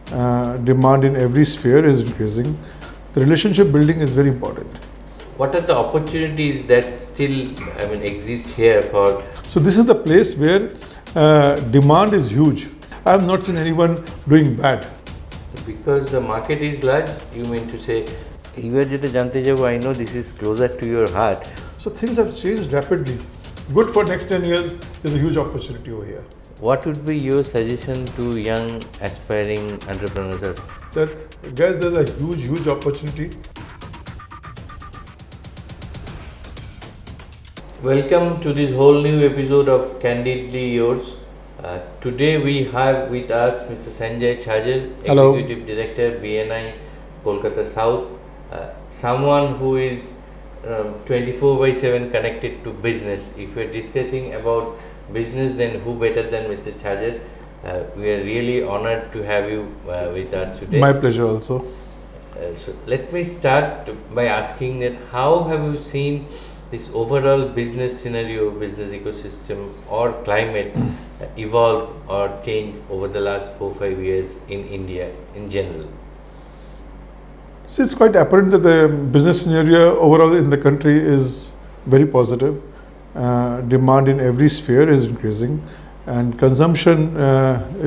Demand in every sphere is increasing. The relationship building is very important. What are the opportunities that still, exist here for? So this is the place where demand is huge. I have not seen anyone doing bad. Because the market is large, you mean to say, এবার যেটা জানতে যাবো, I know this is closer to your heart. So things have changed rapidly. Good for next 10 years, there's a huge opportunity over here. What would be your suggestion to young aspiring entrepreneurs? That guys, there's a huge opportunity. Welcome to this whole new episode of Candidly Yours. Today we have with us Mr. Sanjay Chhajal, Hello. Executive Director, BNI, Kolkata South. Someone who is 24/7 connected to business. If we're discussing about business, then who better than Mr. Chhajal? We are really honored to have you with us today. My pleasure also. So let me start by asking that how have you seen this overall business scenario, business ecosystem or climate evolve or change over the last 4-5 years in India in general? So it's quite apparent that the business scenario overall in the country is very positive. Demand in every sphere is increasing and consumption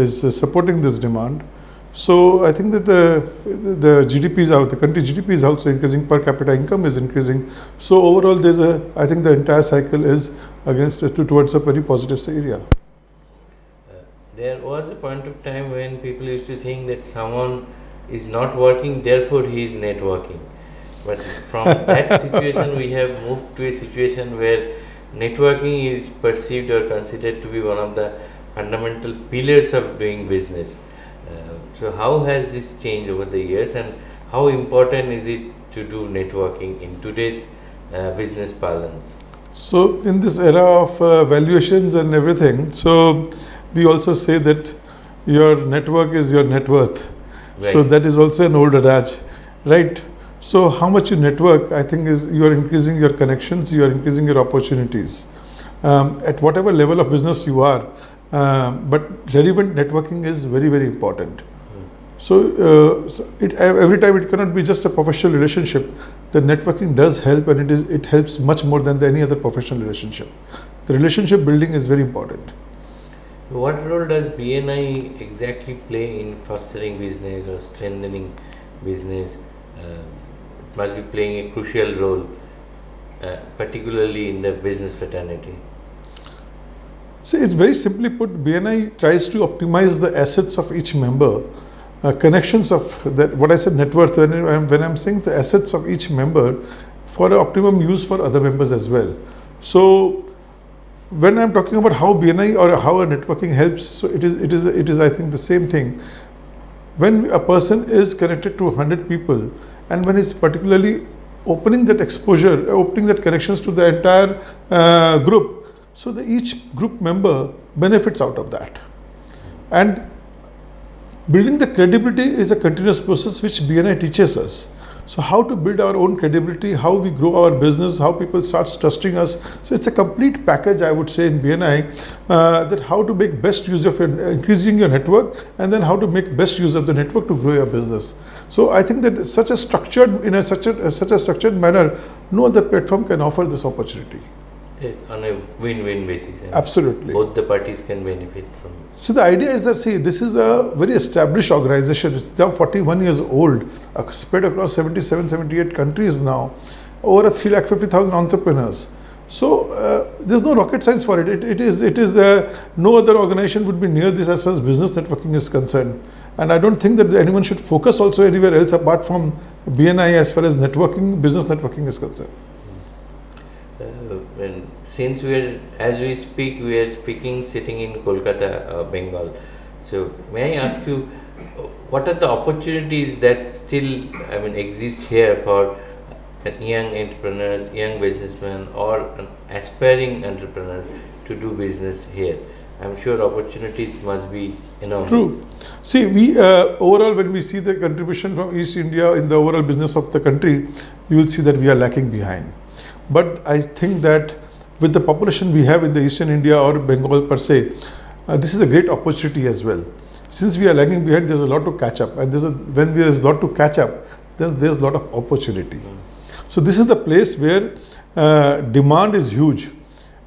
is supporting this demand. So I think that the GDP is out, the country GDP is also increasing, per capita income is increasing. So overall I think the entire cycle is towards a very positive area. There was a point of time when people used to think that someone is not working, therefore he is networking. But from that situation we have moved to a situation where networking is perceived or considered to be one of the fundamental pillars of doing business. So how has this changed over the years and how important is it to do networking in today's business parlance? So in this era of valuations and everything, so we also say that your network is your net worth. Right. So that is also an old adage, right? So how much you network, I think, is you are increasing your connections, you are increasing your opportunities at whatever level of business you are. But relevant networking is very important. So every time it cannot be just a professional relationship. The networking does help, and it helps much more than any other professional relationship. The relationship building is very important. What role does BNI exactly play in fostering business or strengthening business? It must be playing a crucial role, particularly in the business fraternity. So it's very simply put, BNI tries to optimize the assets of each member, connections of that, what I said, net worth, when I'm saying the assets of each member for optimum use for other members as well. So when I'm talking about how BNI or how a networking helps, so it is I think the same thing. When a person is connected to 100 people and when he's particularly opening that exposure, opening that connections to the entire group, so each group member benefits out of that. And building the credibility is a continuous process which BNI teaches us. So how to build our own credibility, how we grow our business, how people start trusting us. So it's a complete package, I would say, in BNI, that how to make best use of increasing your network, and then how to make best use of the network to grow your business. So I think that such a structured manner, no other platform can offer this opportunity. It's on a win-win basis. Absolutely. Both the parties can benefit from it. So the idea is that, see, this is a very established organization. It's now 41 years old, spread across 78 countries now, over 350,000 entrepreneurs. So there's no rocket science for it. It is no other organization would be near this as far as business networking is concerned. And I don't think that anyone should focus also anywhere else apart from BNI as far as business networking is concerned. And since as we speak, we are speaking sitting in Kolkata, Bengal. So may I ask you, what are the opportunities that still exist here for young entrepreneurs, young businessmen, or aspiring entrepreneurs to do business here? I'm sure opportunities must be enormous. True. See, we overall, when we see the contribution from East India in the overall business of the country, you will see that we are lacking behind. But I think that with the population we have in the Eastern India or Bengal per se, this is a great opportunity as well. since we are lagging behind, there's a lot to catch up, and when there is a lot to catch up, then there's a lot of opportunity. So this is the place where demand is huge,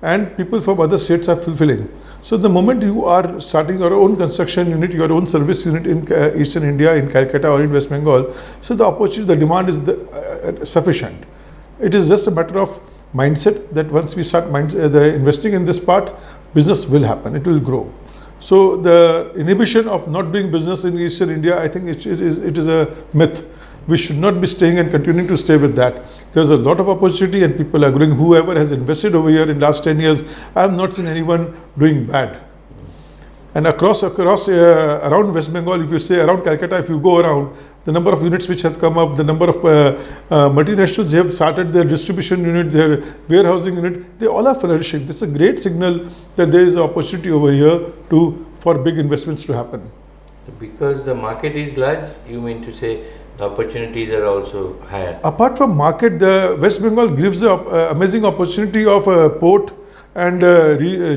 and people from other states are fulfilling. So the moment you are starting your own construction unit, your own service unit in Eastern India, in Calcutta or in West Bengal, so the opportunity, the demand is sufficient. It is just a matter of mindset that once we start investing in this part, business will happen, it will grow. So the inhibition of not doing business in Eastern India, I think it is a myth. We should not be staying and continuing to stay with that. There's a lot of opportunity and people are growing. Whoever has invested over here in last 10 years, I have not seen anyone doing bad. And across around West Bengal, if you say around Calcutta, if you go around, the number of units which have come up, the number of multinationals who have started their distribution unit, their warehousing unit, they all are flourishing. This is a great signal that there is an opportunity over here for big investments to happen. Because the market is large, you mean to say the opportunities are also higher? Apart from market, the West Bengal gives the amazing opportunity of a port and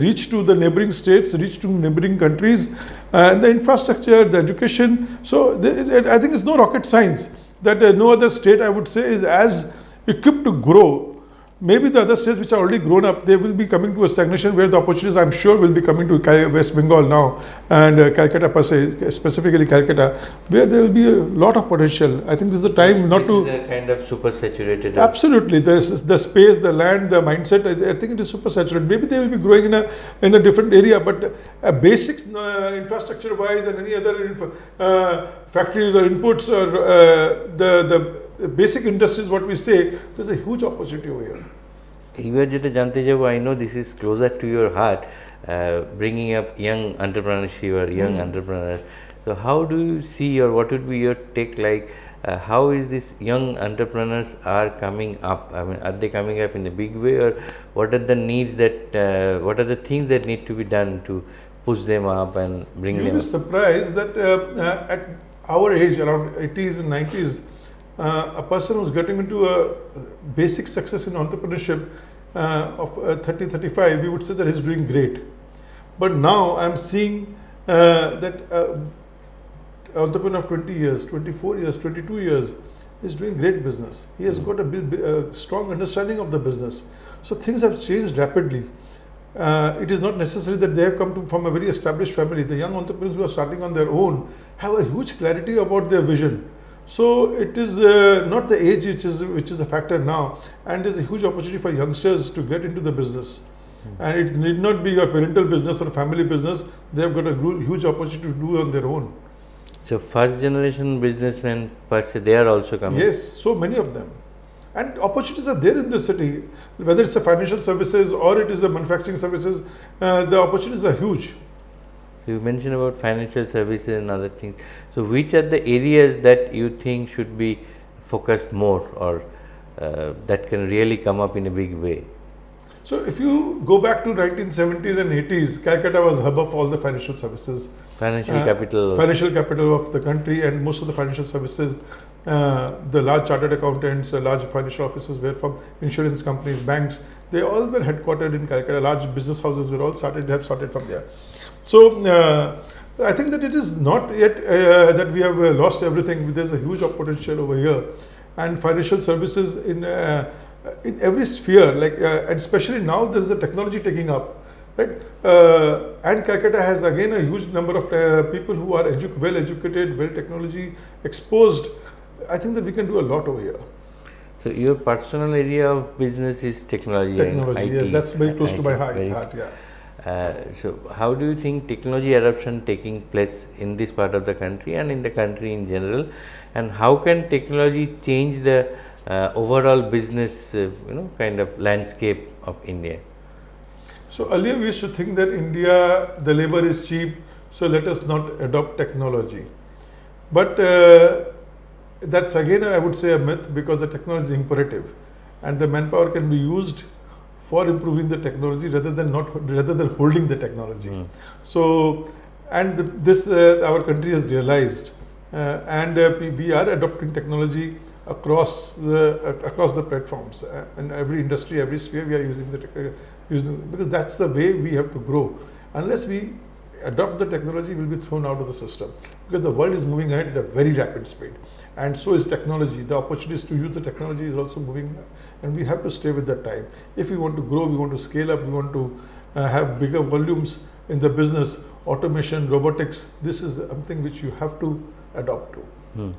reach to the neighboring states, reach to neighboring countries, and the infrastructure, the education. So I think it's no rocket science that no other state, I would say, is as equipped to grow. Maybe the other states which are already grown up, they will be coming to a stagnation where the opportunities, I'm sure, will be coming to West Bengal now and Calcutta per se, specifically Calcutta, where there will be a lot of potential. I think this is the time not to... This is a kind of super saturated. Absolutely. The space, the land, the mindset, I think it is super saturated. Maybe they will be growing in a different area, but basics, infrastructure wise and any other factories or inputs or the basic industries, what we say, there's a huge opportunity over here. I know this is closer to your heart, bringing up young entrepreneurship or young entrepreneurs. So how do you see, or what would be your take, like how is this young entrepreneurs are coming up? I mean, are they coming up in a big way, or what are the needs that, what are the things that need to be done to push them up and bring them up? You'll be surprised that at our age, around 80s and 90s, a person who's getting into a basic success in entrepreneurship of 30, 35, we would say that he's doing great. But now I'm seeing that entrepreneur of 20 years, 24 years, 22 years is doing great business. He has got a strong understanding of the business. So things have changed rapidly. It is not necessary that they have come from a very established family. The young entrepreneurs who are starting on their own have a huge clarity about their vision. So it is not the age which is a factor now, and there's a huge opportunity for youngsters to get into the business. And it need not be a parental business or family business. They have got a huge opportunity to do on their own. So first generation businessmen per se, they are also coming? Yes, so many of them. And opportunities are there in the city, whether it's a financial services or it is a manufacturing services, the opportunities are huge. You mentioned about financial services and other things. So which are the areas that you think should be focused more, or that can really come up in a big way? So if you go back to 1970s and 80s, Calcutta was hub of all the financial services. Financial capital. Financial capital of the country, and most of the financial services, the large chartered accountants, large financial offices were from insurance companies, banks. They all were headquartered in Calcutta. Large business houses were all have started from there. So I think that it is not yet that we have lost everything. There's a huge potential over here, and financial services in every sphere, like and especially now there's the technology taking up, right? And Calcutta has again a huge number of people who are well educated, well technology exposed. I think that we can do a lot over here. So your personal area of business is technology. Technology, and yes, IT, that's very close to my heart. Yeah. So how do you think technology adoption taking place in this part of the country and in the country in general, and how can technology change the overall business kind of landscape of India? So earlier we used to think that India, the labor is cheap, so let us not adopt technology. But that's again, I would say, a myth, because the technology is imperative and the manpower can be used for improving the technology rather than holding the technology. So, and this our country has realized, and we are adopting technology across the platforms, in every industry, every sphere. We are using because that's the way we have to grow. Unless we adopt the technology will be thrown out of the system, because the world is moving ahead at a very rapid speed, and so is technology. The opportunities to use the technology is also moving, and we have to stay with that time. If we want to grow, we want to scale up, we want to have bigger volumes in the business, automation, robotics, this is something which you have to adopt to.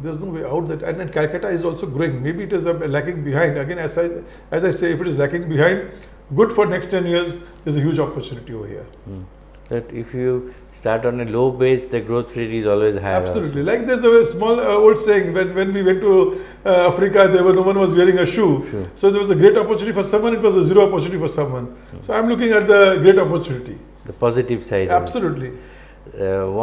There's no way out that, and then Calcutta is also growing. Maybe it is lagging behind. Again, as I say, if it is lagging behind, good for next 10 years, there's a huge opportunity over here. That if you start on a low base, the growth rate is always higher. Absolutely. Like there's a small old saying, when we went to Africa, no one was wearing a shoe. Sure. So there was a great opportunity for someone, it was a zero opportunity for someone. So I'm looking at the great opportunity. The positive side. Absolutely.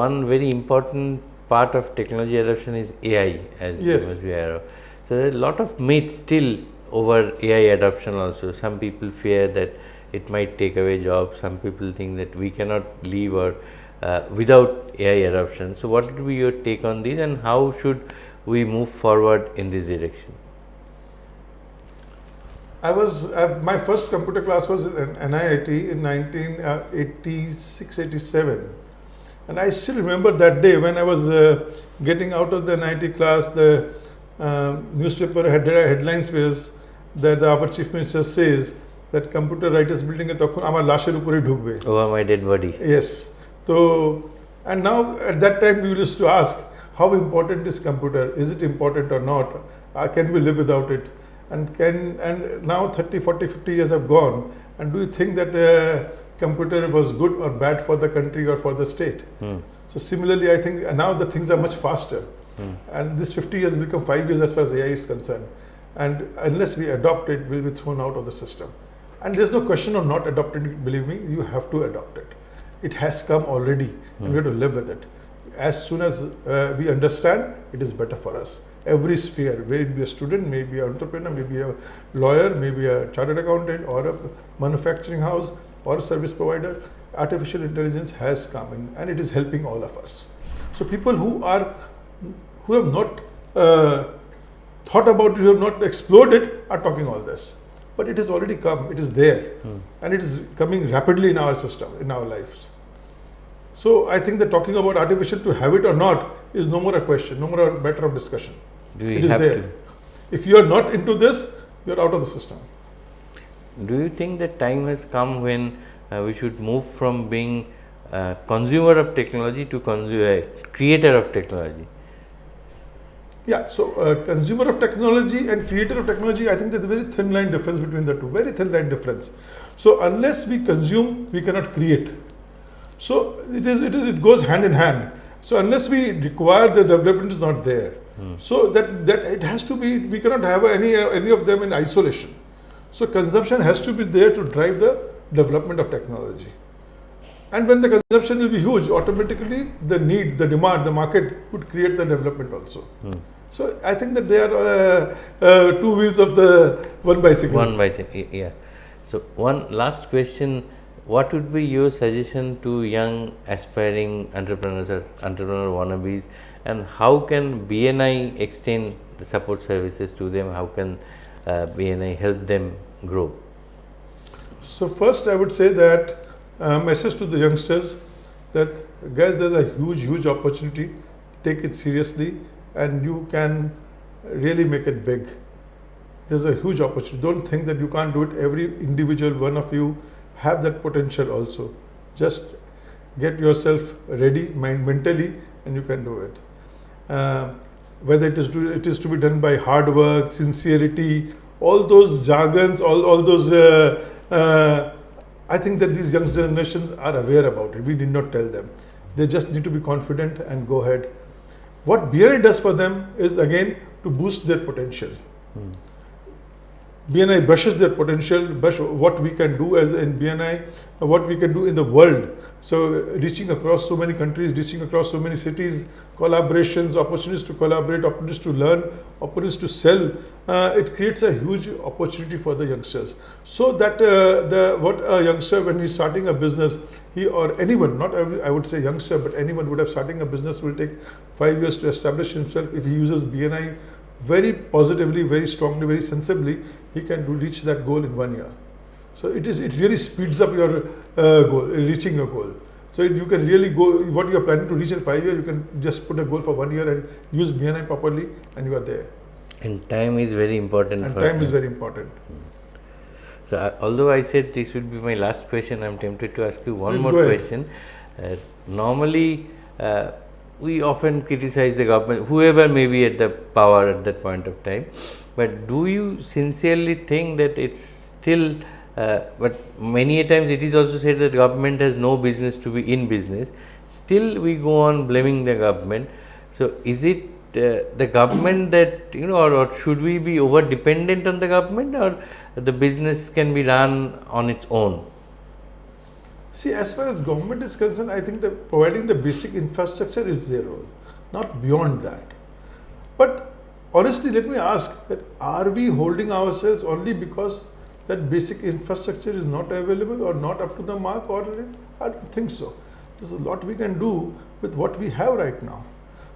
One very important part of technology adoption is AI, as you Yes. must be aware of. So there are a lot of myths still over AI adoption also. Some people fear that it might take away jobs. Some people think that we cannot live or without AI adoption. So what would be your take on this, and how should we move forward in this direction? My first computer class was in NIIT in 1986-87. And I still remember that day when I was getting out of the NIIT class, the newspaper headlines was that our chief minister says that computer writers building a তখন আমার লাশের উপরে ঢুকবে. Over my dead body. Yes. So, and now at that time we used to ask, how important is computer? Is it important or not? Can we live without it? And now 30, 40, 50 years have gone. And do you think that computer was good or bad for the country or for the state? So similarly, I think now the things are much faster. And this 50 years will become 5 years as far as AI is concerned. And unless we adopt it, we'll be thrown out of the system. And there's no question of not adopting it, believe me, you have to adopt it. It has come already, and we have to live with it. As soon as we understand, it is better for us. Every sphere, maybe a student, maybe an entrepreneur, maybe a lawyer, maybe a chartered accountant, or a manufacturing house, or a service provider, artificial intelligence has come in, and it is helping all of us. So people who have not thought about it, who have not explored it, are talking all this. But it has already come, it is there, and it is coming rapidly in our system, in our lives. So I think that talking about artificial to have it or not is no more a question, no more a matter of discussion. Do we It is have there. to? If you are not into this, you are out of the system. Do you think that time has come when we should move from being consumer of technology to creator of technology? Yeah, so consumer of technology and creator of technology, I think there's a very thin line difference between the two, very thin line difference. So unless we consume, we cannot create. So it goes hand in hand. So unless we require, the development is not there. So that it has to be, we cannot have any of them in isolation. So consumption has to be there to drive the development of technology. And when the consumption will be huge, automatically the need, the demand, the market would create the development also. So I think that they are two wheels of the one bicycle. Yeah. So one last question: what would be your suggestion to young aspiring entrepreneurs or entrepreneur wannabes, and how can BNI extend the support services to them? How can BNI help them grow? So first I would say that message to the youngsters that guys, there's a huge opportunity, take it seriously, and you can really make it big. There's a huge opportunity. Don't think that you can't do it. Every individual one of you have that potential also. Just get yourself ready mentally, and you can do it. Whether it is to be done by hard work, sincerity, all those jargons, all those I think that these young generations are aware about it. We did not tell them. They just need to be confident and go ahead. What BNI does for them is again to boost their potential. BNI brushes their potential, what we can do as in BNI, what we can do in the world. So reaching across so many countries, reaching across so many cities, collaborations, opportunities to collaborate, opportunities to learn, opportunities to sell. It creates a huge opportunity for the youngsters. So that what a youngster, when he's starting a business, he or anyone, not I would say youngster, but anyone would have starting a business will take 5 years to establish himself. If he uses BNI very positively, very strongly, very sensibly, he can reach that goal in 1 year. So it really speeds up your goal, reaching your goal. So you can really go, what you are planning to reach in 5 years, you can just put a goal for 1 year and use BNI properly, and you are there. And time is very important. And time is very important. So, although I said this would be my last question, I am tempted to ask you one Please more go ahead. question. Normally, we often criticize the government, whoever may be at the power at that point of time. But do you sincerely think that it's still, but many a times it is also said that government has no business to be in business. Still, we go on blaming the government. So, is it the government that, or should we be over dependent on the government, or the business can be run on its own? See, as far as government is concerned, I think that providing the basic infrastructure is their role, not beyond that. But honestly, let me ask that are we holding ourselves only because that basic infrastructure is not available or not up to the mark, or I don't think so. There's a lot we can do with what we have right now.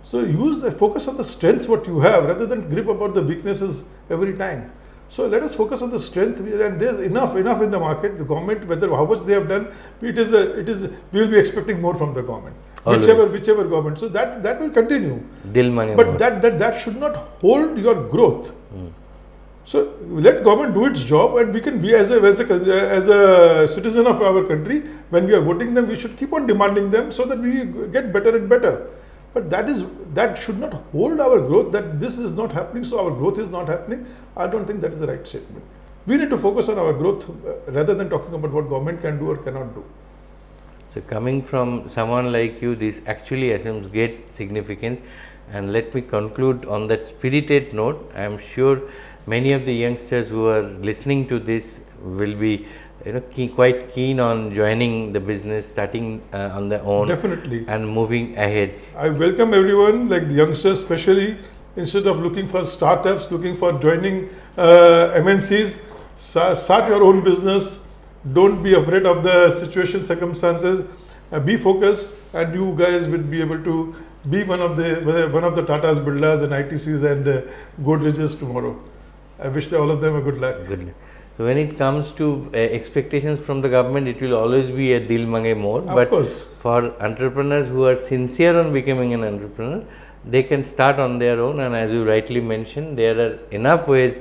So use the focus on the strengths what you have rather than grip about the weaknesses every time. So let us focus on the strength, and there's enough in the market. The government, whether how much they have done, we will be expecting more from the government, Always. whichever government. So that will continue. Dil mange But more. that should not hold your growth. So let government do its job, and we can, as a citizen of our country, when we are voting them, we should keep on demanding them so that we get better and better. But that should not hold our growth, that this is not happening, so our growth is not happening. I don't think that is the right statement. We need to focus on our growth rather than talking about what government can do or cannot do. So, coming from someone like you, this actually assumes great significance. And let me conclude on that spirited note. I am sure many of the youngsters who are listening to this will be quite keen on joining the business, starting on their own. Definitely. And moving ahead. I welcome everyone, like the youngsters especially, instead of looking for startups, looking for joining MNCs, start your own business. Don't be afraid of the situation, circumstances. Be focused, and you guys will be able to be one of the Tatas, Birlas and ITCs and Godrej's tomorrow. I wish all of them a good luck. Good luck. So, when it comes to expectations from the government, it will always be a dil mange more. Of course. For entrepreneurs who are sincere on becoming an entrepreneur, they can start on their own. And as you rightly mentioned, there are enough ways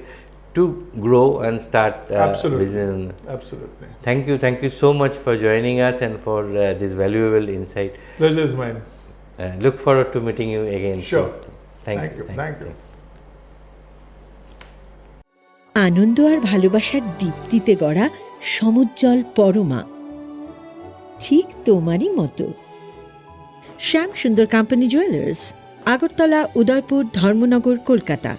to grow and start business. Absolutely. Thank you so much for joining us and for this valuable insight. Pleasure is mine. Look forward to meeting you again. Sure. Thank you. আনন্দ আর ভালোবাসার দীপ্তিতে গড়া সমুজ্জ্বল পরমা, ঠিক তোমারই মতো। শ্যাম সুন্দর company jewellers, Agartala, Udaipur, Dharmanagar, Kolkata.